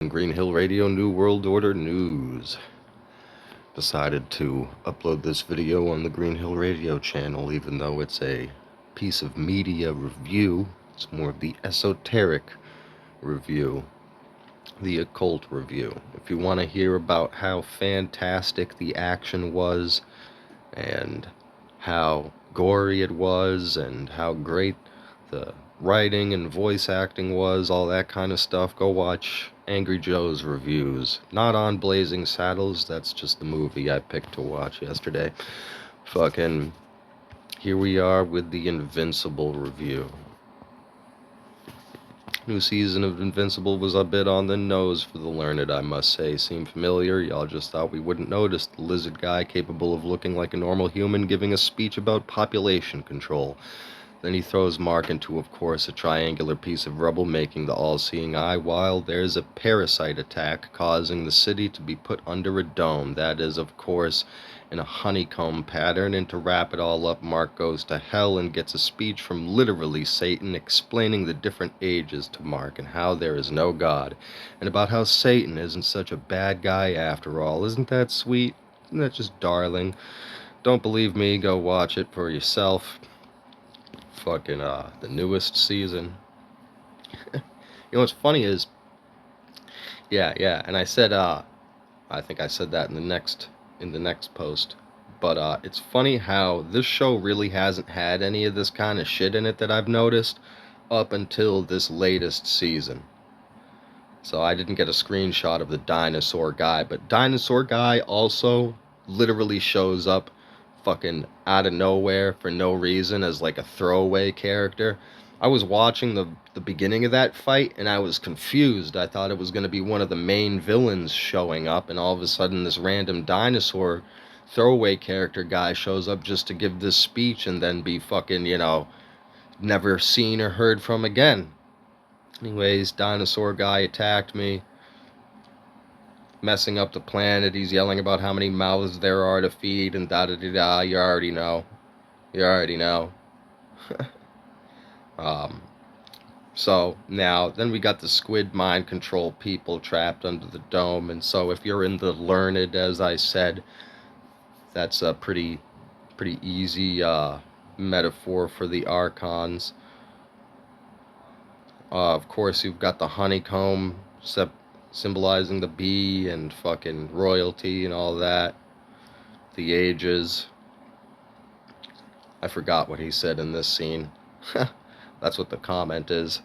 Green Hill Radio New World Order News. Decided to upload this video on the Green Hill Radio channel, even though it's a piece of media review. It's more of the esoteric review, the occult review. If you want to hear about how fantastic the action was, and how gory it was, and how great the writing and voice acting was, all that kind of stuff, go watch Angry Joe's reviews. Not on Blazing Saddles, that's just the movie I picked to watch yesterday. Fucking, here we are with the Invincible review. New season of Invincible was a bit on the nose for the learned, I must say. Seemed familiar, y'all just thought we wouldn't notice. The lizard guy capable of looking like a normal human giving a speech about population control. Then he throws Mark into, of course, a triangular piece of rubble, making the all-seeing eye, while there's a parasite attack causing the city to be put under a dome. That is, of course, in a honeycomb pattern, and to wrap it all up, Mark goes to hell and gets a speech from literally Satan explaining the different ages to Mark and how there is no God, and about how Satan isn't such a bad guy after all. Isn't that sweet? Isn't that just darling? Don't believe me? Go watch it for yourself. Fucking the newest season. You know what's funny is, and I said I think I said that in the next post, but it's funny how this show really hasn't had any of this kind of shit in it that I've noticed up until this latest season. So I didn't get a screenshot of the dinosaur guy, but dinosaur guy also literally shows up fucking out of nowhere for no reason as like a throwaway character. I was watching the beginning of that fight and I was confused. I thought it was going to be one of the main villains showing up, and all of a sudden this random dinosaur throwaway character guy shows up just to give this speech and then be fucking, never seen or heard from again. Anyways, dinosaur guy attacked me, messing up the planet. He's yelling about how many mouths there are to feed and da-da-da-da. You already know. So now, then we got the squid mind control people trapped under the dome, and so if you're in the learned, as I said, that's a pretty easy metaphor for the archons. Of course, you've got the honeycomb symbolizing the bee and fucking royalty and all that. The ages. I forgot what he said in this scene. That's what the comment is.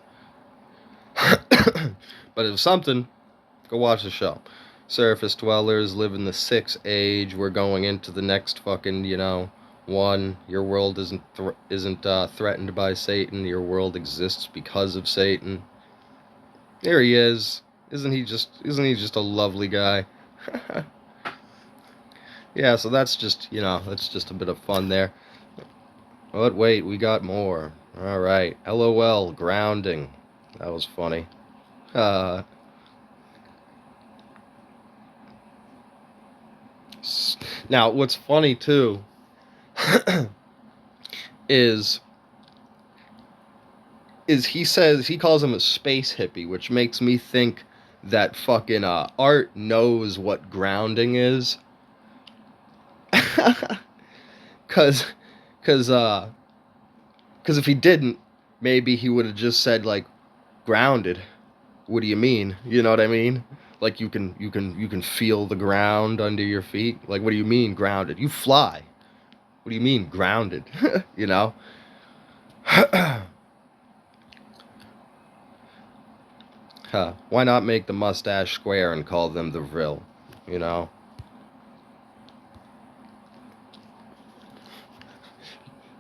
But it was something. Go watch the show. Surface dwellers live in the 6th age. We're going into the next fucking, one. Your world isn't threatened by Satan. Your world exists because of Satan. There he is. Isn't he just a lovely guy? Yeah, so that's just a bit of fun there. But wait, we got more. Alright, LOL, grounding. That was funny. Now, what's funny, too, is he calls him a space hippie, which makes me think that fucking Art knows what grounding is. Cause if he didn't, maybe he would have just said, like, grounded. What do you mean? You know what I mean? Like, you can feel the ground under your feet. Like, what do you mean grounded? You fly. What do you mean grounded? You know? Why not make the mustache square and call them the Vril? You know?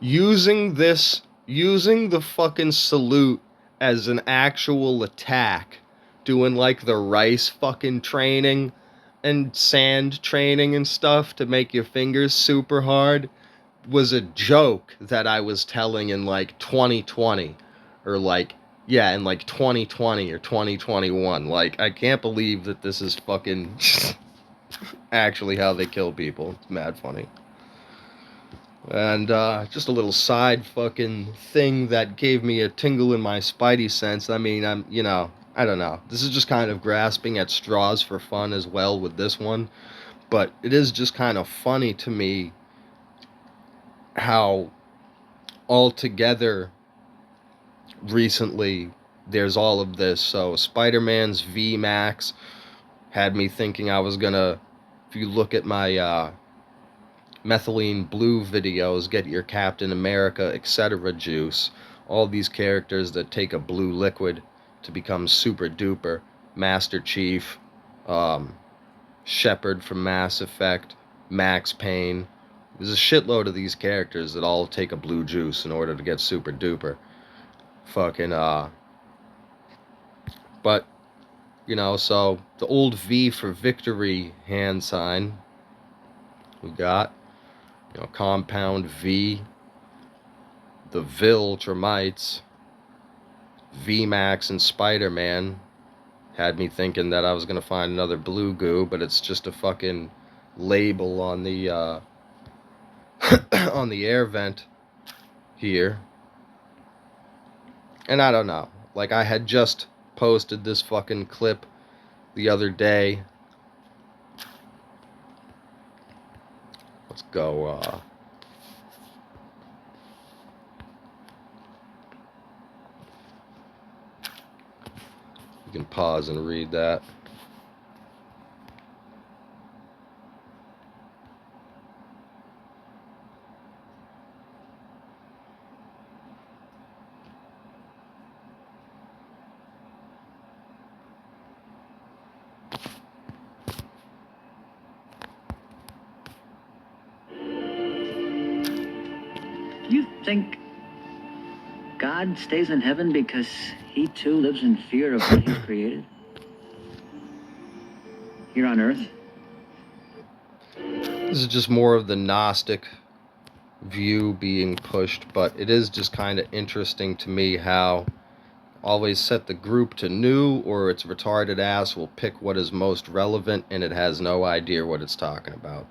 Using the fucking salute as an actual attack, doing like the rice fucking training and sand training and stuff to make your fingers super hard, was a joke that I was telling in like 2020 or in like 2020 or 2021. Like, I can't believe that this is fucking actually how they kill people. It's mad funny. And just a little side fucking thing that gave me a tingle in my spidey sense. I mean, I don't know. This is just kind of grasping at straws for fun as well with this one. But it is just kind of funny to me how altogether recently there's all of this. So Spider-Man's VMAX had me thinking I was gonna, if you look at my methylene blue videos, get your Captain America, etc. juice. All these characters that take a blue liquid to become super duper. Master Chief, um, Shepard from Mass Effect, Max Payne. There's a shitload of these characters that all take a blue juice in order to get super duper. Fucking, but, you know, so the old V for victory hand sign we got, you know, compound V, the Viltrumites, VMAX, and Spider-Man had me thinking that I was gonna find another blue goo, but it's just a fucking label on the on the air vent here. And I don't know. Like, I had just posted this fucking clip the other day. Let's go, you can pause and read that. You think God stays in heaven because he too lives in fear of what he's created? Here on earth? This is just more of the Gnostic view being pushed, but it is just kind of interesting to me how always set the group to new, or its retarded ass will pick what is most relevant and it has no idea what it's talking about.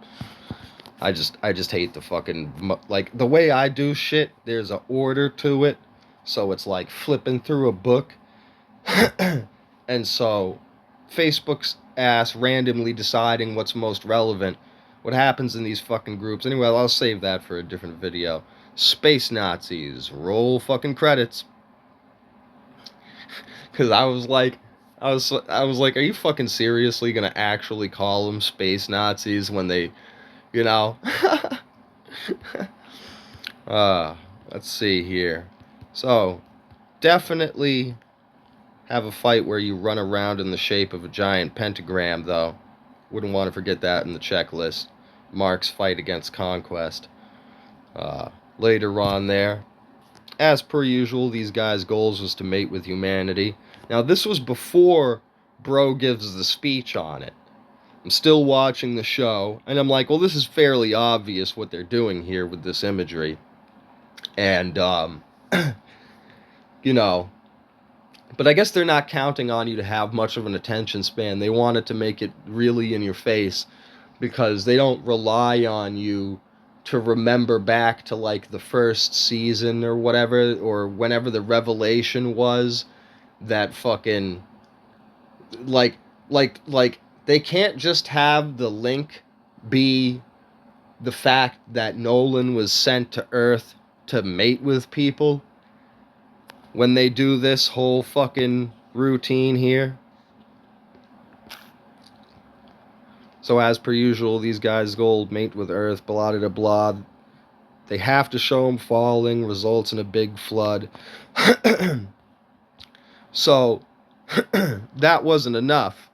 I just hate the fucking, like, the way I do shit, there's an order to it. So it's like flipping through a book. And so Facebook's ass randomly deciding what's most relevant. What happens in these fucking groups? Anyway, I'll save that for a different video. Space Nazis. Roll fucking credits. Cause I was like, are you fucking seriously gonna actually call them space Nazis when they, you know? Let's see here. So, definitely have a fight where you run around in the shape of a giant pentagram, though. Wouldn't want to forget that in the checklist. Mark's fight against conquest. Later on there. As per usual, these guys' goals was to mate with humanity. Now, this was before Bro gives the speech on it. I'm still watching the show, and I'm like, well, this is fairly obvious what they're doing here with this imagery. And, you know, but I guess they're not counting on you to have much of an attention span. They wanted to make it really in your face because they don't rely on you to remember back to like the first season or whatever, or whenever the revelation was that fucking like they can't just have the link be the fact that Nolan was sent to Earth to mate with people when they do this whole fucking routine here. So as per usual, these guys go mate with Earth, blah blah blah. They have to show him falling, results in a big flood. So that wasn't enough.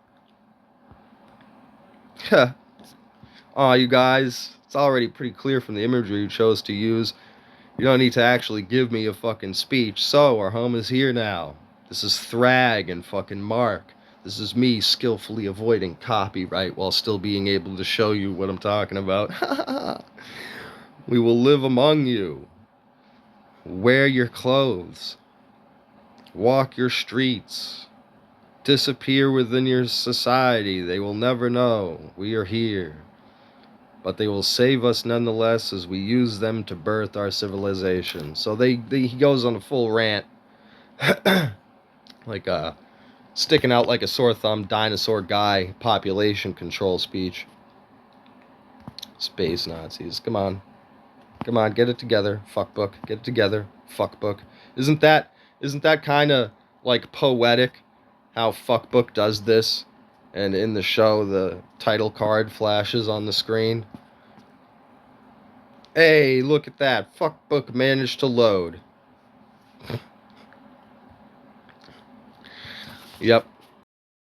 You guys, it's already pretty clear from the imagery you chose to use. You don't need to actually give me a fucking speech. So, our home is here now. This is Thrag and fucking Mark. This is me skillfully avoiding copyright while still being able to show you what I'm talking about. We will live among you. Wear your clothes. Walk your streets. Disappear within your society. They will never know we are here. But they will save us nonetheless as we use them to birth our civilization. So he goes on a full rant. Like, Sticking out like a sore thumb dinosaur guy population control speech. Space Nazis. Come on. Come on, get it together. Fuck book. Get it together. Fuck book. Isn't that kind of like poetic how fuck book does this? And in the show the title card flashes on the screen. Hey, look at that. Fuck book managed to load. Yep.